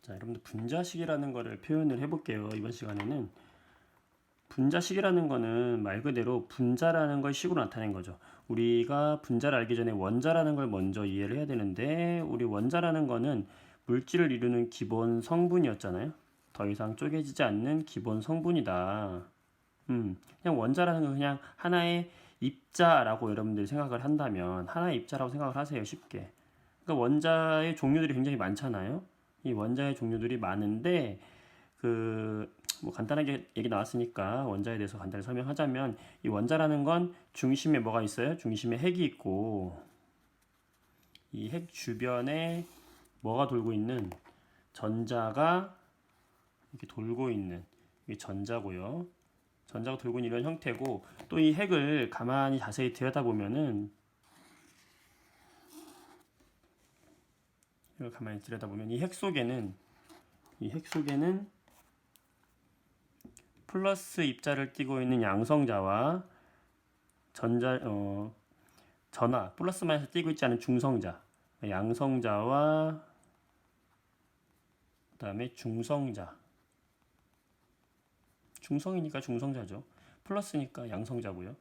자, 여러분들 분자식이라는 거를 표현을 해볼게요. 이번 시간에는 분자식이라는 거는 말 그대로 분자라는 걸 식으로 나타낸 거죠. 우리가 분자를 알기 전에 원자라는 걸 먼저 이해를 해야 되는데, 우리 원자라는 거는 물질을 이루는 기본 성분이었잖아요. 더 이상 쪼개지지 않는 기본 성분이다. 그냥 원자라는 건 그냥 하나의 입자라고 여러분들이 생각을 한다면 하나의 입자라고 생각을 하세요. 쉽게. 그러니까 원자의 종류들이 굉장히 많잖아요. 이 원자의 종류들이 많은데 뭐 간단하게 얘기 나왔으니까 원자에 대해서 간단히 설명하자면, 이 원자라는 건 중심에 뭐가 있어요? 중심에 핵이 있고, 이 핵 주변에 뭐가 돌고 있는, 전자가 이렇게 돌고 있는, 이게 전자고요. 전자가 돌고 있는 이런 형태고, 또 이 핵을 가만히 자세히 들여다보면은, 이걸 가만히 들여다보면 이 핵 속에는 플러스 입자를 띠고 있는 양성자와 전하 플러스 마이너스 띠고 있지 않은 중성자, 양성자와 그 다음에 중성이니까 중성자죠. 플러스니까 양성자고요.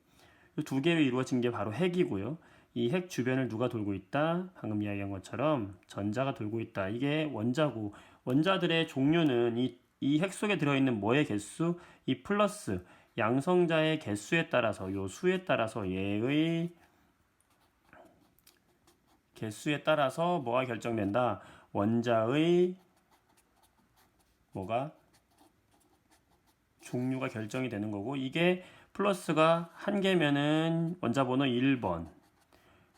이 두 개로 이루어진 게 바로 핵이고요. 이 핵 주변을 누가 돌고 있다? 방금 이야기한 것처럼 전자가 돌고 있다. 이게 원자고, 원자들의 종류는 이 핵 속에 들어있는 뭐의 개수? 이 플러스 양성자의 개수에 따라서, 요 수에 따라서, 얘의 개수에 따라서 뭐가 결정된다? 원자의 뭐가? 종류가 결정이 되는 거고, 이게 플러스가 한 개면은 원자번호 1번,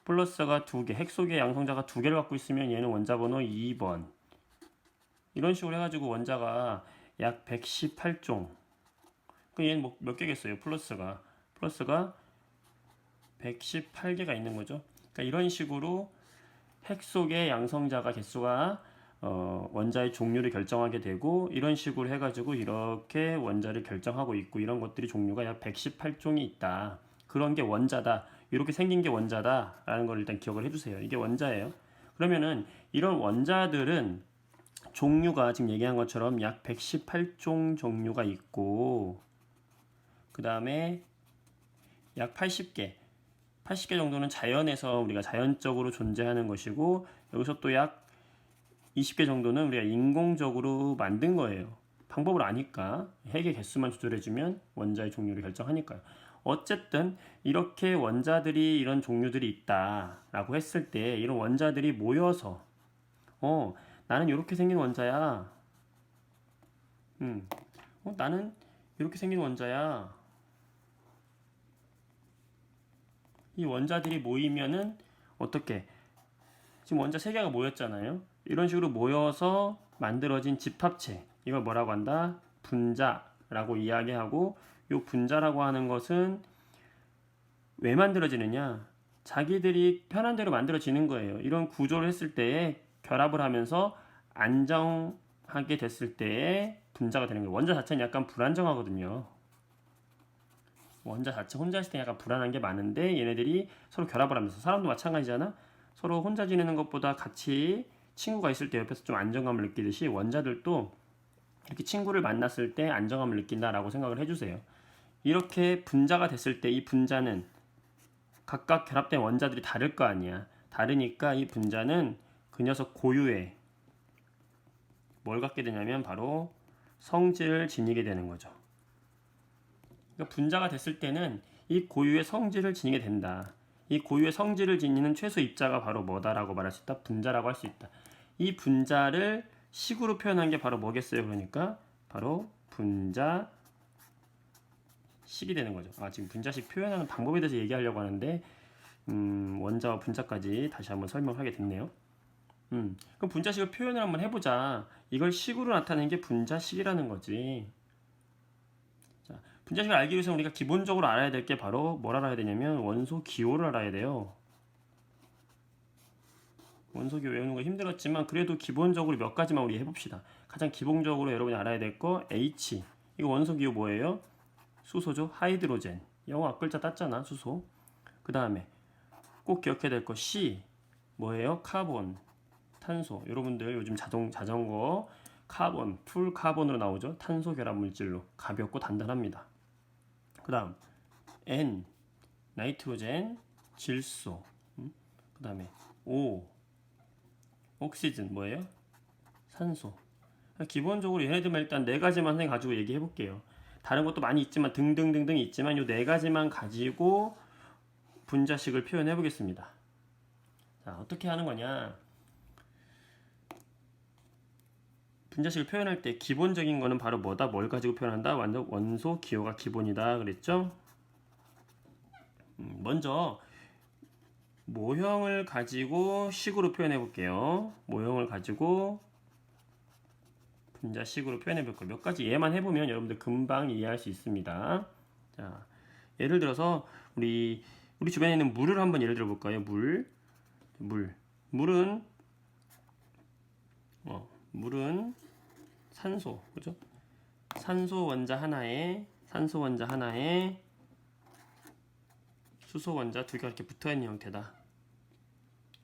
플러스가 두 개, 핵 속에 양성자가 두 개를 갖고 있으면 얘는 원자번호 2번. 이런 식으로 해가지고 원자가 약 118종. 그 얘는 뭐 몇 개겠어요? 플러스가 118개가 있는 거죠. 그러니까 이런 식으로 핵 속의 양성자가 개수가 원자의 종류를 결정하게 되고, 이런 식으로 해가지고 이렇게 원자를 결정하고 있고, 이런 것들이 종류가 약 118종이 있다. 그런 게 원자다. 이렇게 생긴 게 원자다라는 걸 일단 기억을 해주세요. 이게 원자예요. 그러면은 이런 원자들은 종류가 지금 얘기한 것처럼 약 118종 종류가 있고, 그 다음에 약 80개 정도는 자연에서 우리가 자연적으로 존재하는 것이고, 여기서 또 약 20개 정도는 우리가 인공적으로 만든 거예요. 방법을 아니까, 핵의 개수만 조절해주면 원자의 종류를 결정하니까요. 어쨌든 이렇게 원자들이 이런 종류들이 있다라고 했을 때, 이런 원자들이 모여서 나는 이렇게 생긴 원자야. 나는 이렇게 생긴 원자야. 이 원자들이 모이면은 어떻게? 지금 원자 3개가 모였잖아요. 이런 식으로 모여서 만들어진 집합체, 이걸 뭐라고 한다? 분자라고 이야기하고, 이 분자라고 하는 것은 왜 만들어지느냐? 자기들이 편한 대로 만들어지는 거예요. 이런 구조를 했을 때에 결합을 하면서 안정하게 됐을 때에 분자가 되는 거예요. 원자 자체는 약간 불안정하거든요. 원자 자체 혼자 있을 때 약간 불안한 게 많은데, 얘네들이 서로 결합을 하면서, 사람도 마찬가지잖아. 서로 혼자 지내는 것보다 같이 친구가 있을 때 옆에서 좀 안정감을 느끼듯이, 원자들도 이렇게 친구를 만났을 때 안정감을 느낀다라고 생각을 해주세요. 이렇게 분자가 됐을 때 이 분자는 각각 결합된 원자들이 다를 거 아니야. 다르니까 이 분자는 그 녀석 고유의 뭘 갖게 되냐면 바로 성질을 지니게 되는 거죠. 그러니까 분자가 됐을 때는 이 고유의 성질을 지니게 된다. 이 고유의 성질을 지니는 최소 입자가 바로 뭐다라고 말할 수 있다? 분자라고 할 수 있다. 이 분자를 식으로 표현한 게 바로 뭐겠어요? 그러니까 바로 분자식이 되는 거죠. 지금 분자식 표현하는 방법에 대해서 얘기하려고 하는데 원자와 분자까지 다시 한번 설명하게 됐네요. 그럼 분자식을 표현을 한번 해보자. 이걸 식으로 나타내는 게 분자식이라는 거지. 자, 분자식을 알기 위해서 우리가 기본적으로 알아야 될 게 바로 뭘 알아야 되냐면 원소 기호를 알아야 돼요. 원소 기호 외우는 거 힘들었지만 그래도 기본적으로 몇 가지만 우리 해봅시다. 가장 기본적으로 여러분이 알아야 될 거 H. 이거 원소 기호 뭐예요? 수소죠. 하이드로젠. 영어 앞글자 땄잖아. 수소. 그 다음에 꼭 기억해야 될 거 C. 뭐예요? 카본. 탄소. 여러분들 요즘 자전거 카본, 풀 카본으로 나오죠. 탄소 결합 물질로 가볍고 단단합니다. 그 다음 N, 나이트로젠, 질소. 그 다음에 O, 옥시즌 뭐예요? 산소. 기본적으로 얘네들만 일단 네 가지만 가지고 얘기해 볼게요. 다른 것도 많이 있지만 등등등등 있지만 이 네 가지만 가지고 분자식을 표현해 보겠습니다. 자, 어떻게 하는 거냐? 분자식을 표현할 때 기본적인 거는 바로 뭐다? 뭘 가지고 표현한다? 원소 기호가 기본이다 그랬죠? 먼저 모형을 가지고 식으로 표현해 볼게요. 모형을 가지고 분자식으로 표현해 볼 거예요. 몇 가지 예만 해보면 여러분들 금방 이해할 수 있습니다. 자, 예를 들어서 우리 주변에 있는 물을 한번 예를 들어 볼까요? 물은 산소, 그죠? 산소 원자 하나에 수소 원자 두 개가 이렇게 붙어 있는 형태다.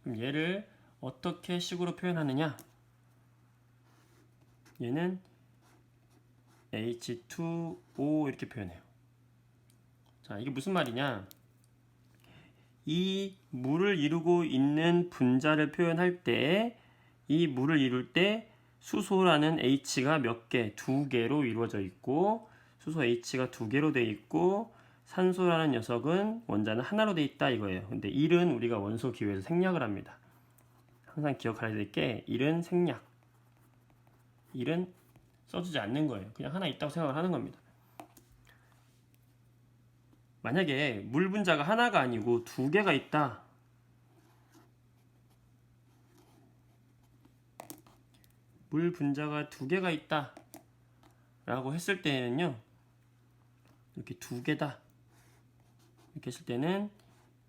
그럼 얘를 어떻게 식으로 표현하느냐? 얘는 H2O 이렇게 표현해요. 자, 이게 무슨 말이냐? 이 물을 이루고 있는 분자를 표현할 때, 이 물을 이룰 때 수소라는 H가 몇 개? 두 개로 이루어져 있고, 수소 H가 두 개로 되어 있고, 산소라는 녀석은 원자는 하나로 되어 있다 이거예요. 근데 1은 우리가 원소 기호에서 생략을 합니다. 항상 기억해야 될 게 1은 생략. 1은 써주지 않는 거예요. 그냥 하나 있다고 생각을 하는 겁니다. 만약에 물 분자가 하나가 아니고 두 개가 있다. 물 분자가 두 개가 있다. 라고 했을 때는요. 이렇게 두 개다. 이렇게 했을 때는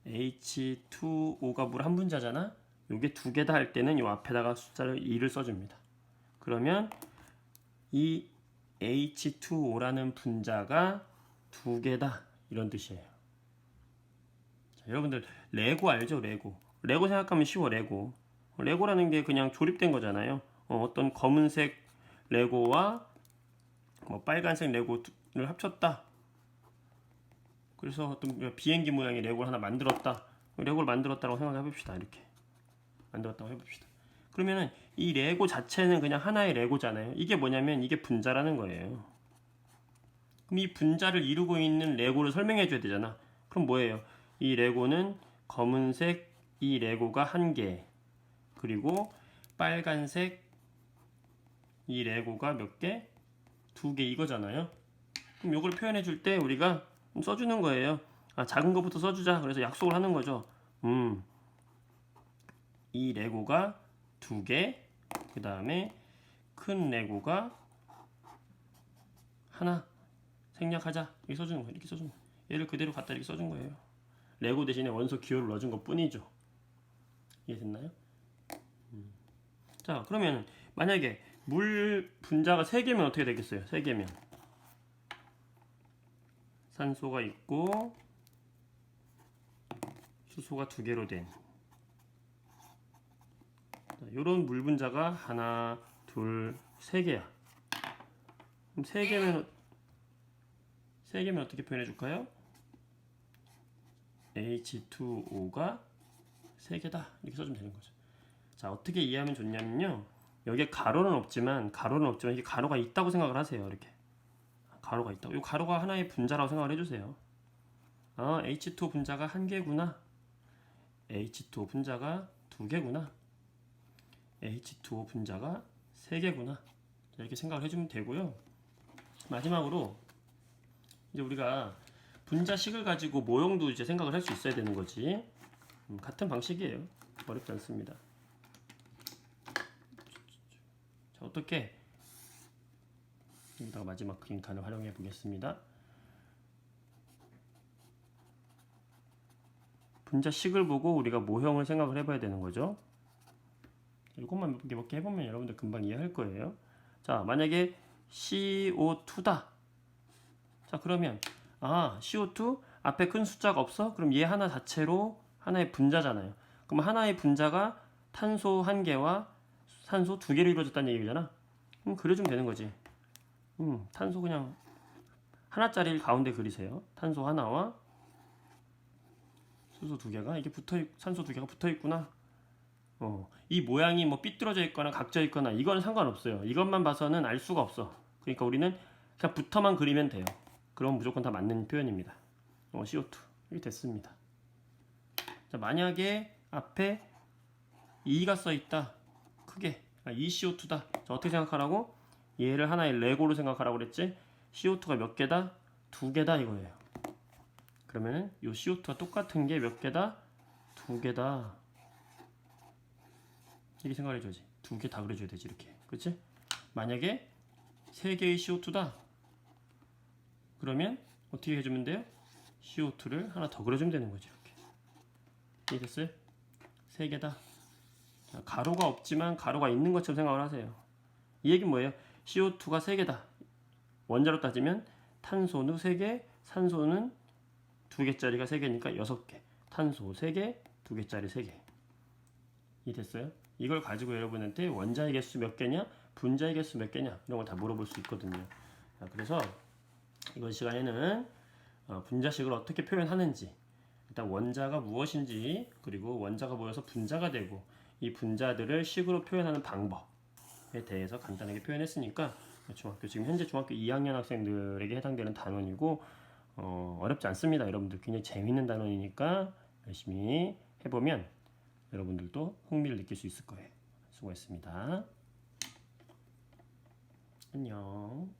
H2O가 물 한 분자잖아. 요게 두 개다 할 때는 요 앞에다가 숫자를 2를 써줍니다. 그러면 이 H2O라는 분자가 두 개다. 이런 뜻이에요. 자, 여러분들 레고 알죠? 레고 생각하면 쉬워. 레고라는 게 그냥 조립된 거잖아요. 어떤 검은색 레고와 뭐 빨간색 레고를 합쳤다. 그래서 어떤 비행기 모양의 레고를 하나 만들었다. 레고를 만들었다고 생각해 봅시다. 이렇게 만들었다고 해봅시다. 그러면은 이 레고 자체는 그냥 하나의 레고잖아요. 이게 뭐냐면 이게 분자라는 거예요. 그럼 이 분자를 이루고 있는 레고를 설명해 줘야 되잖아. 그럼 뭐예요? 이 레고는 검은색 이 레고가 한 개, 그리고 빨간색 이 레고가 몇 개? 두 개 이거잖아요. 그럼 이걸 표현해 줄 때 우리가 써주는 거예요. 아, 작은 거부터 써주자. 그래서 약속을 하는 거죠. 이 레고가 두 개, 그 다음에 큰 레고가 하나. 생략하자. 이렇게 써주는 거예요. 이렇게 써주는 거예요. 얘를 그대로 갖다 이렇게 써준 거예요. 레고 대신에 원소 기호를 넣어준 것 뿐이죠. 이해됐나요? 자, 그러면 만약에 물 분자가 3개면 어떻게 되겠어요? 3개면 산소가 있고 수소가 2개로 된 이런 물 분자가 하나, 둘, 3개야. 그럼 3개면 어떻게 표현해 줄까요? H2O가 3개다. 이렇게 써주면 되는 거죠. 자, 어떻게 이해하면 좋냐면요. 여기에 가로는 없지만 이게 가로가 있다고 생각을 하세요. 이렇게. 가로가 있다고. 이 가로가 하나의 분자라고 생각을 해주세요. H2O 분자가 한 개구나. H2O 분자가 두 개구나. H2O 분자가 세 개구나. 이렇게 생각을 해주면 되고요. 마지막으로 이제 우리가 분자식을 가지고 모형도 이제 생각을 할 수 있어야 되는 거지. 같은 방식이에요. 어렵지 않습니다. 자, 어떻게 여기다가 마지막 그림칸을 활용해 보겠습니다. 분자식을 보고 우리가 모형을 생각을 해봐야 되는 거죠. 이것만 몇 개 해보면 여러분들 금방 이해할 거예요. 자, 만약에 CO2다. 자, 그러면 CO2 앞에 큰 숫자가 없어? 그럼 얘 하나 자체로 하나의 분자잖아요. 그럼 하나의 분자가 탄소 한 개와 산소 두 개로 이루어졌다는 얘기잖아. 그려주면 되는 거지. 탄소 그냥 하나짜리를 가운데 그리세요. 탄소 하나와 수소 두 개가 이게 산소 두 개가 붙어 있구나. 이 모양이 뭐 삐뚤어져 있거나 각져 있거나 이건 상관없어요. 이것만 봐서는 알 수가 없어. 그러니까 우리는 그냥 붙어만 그리면 돼요. 그럼 무조건 다 맞는 표현입니다. CO2 이게 됐습니다. 자, 만약에 앞에 2가 써 있다. 크게 2CO2다. 자, 어떻게 생각하라고? 얘를 하나의 레고로 생각하라고 그랬지? CO2가 몇 개다? 2개다 이거예요. 그러면은 이 CO2가 똑같은 게 몇 개다? 2개다. 이렇게 생각을 해줘야지. 2개 다 그려줘야 되지 이렇게. 그치? 만약에 3개의 CO2다. 그러면 어떻게 해주면 돼요? CO2를 하나 더 그려주면 되는 거지 이렇게. 이해됐어요? 3개다. 가로가 없지만 가로가 있는 것처럼 생각을 하세요. 이 얘기는 뭐예요? CO2가 3개다. 원자로 따지면 탄소는 3개, 산소는 2개짜리가 3개니까 6개. 탄소 3개, 2개짜리 3개. 이해됐어요? 이걸 가지고 여러분한테 원자의 개수 몇 개냐, 분자의 개수 몇 개냐 이런 걸 다 물어볼 수 있거든요. 자, 그래서 이번 시간에는 분자식을 어떻게 표현하는지, 일단 원자가 무엇인지, 그리고 원자가 모여서 분자가 되고 이 분자들을 식으로 표현하는 방법에 대해서 간단하게 표현했으니까 지금 현재 중학교 2학년 학생들에게 해당되는 단원이고 어렵지 않습니다. 여러분들 굉장히 재밌는 단원이니까 열심히 해보면 여러분들도 흥미를 느낄 수 있을 거예요. 수고했습니다. 안녕.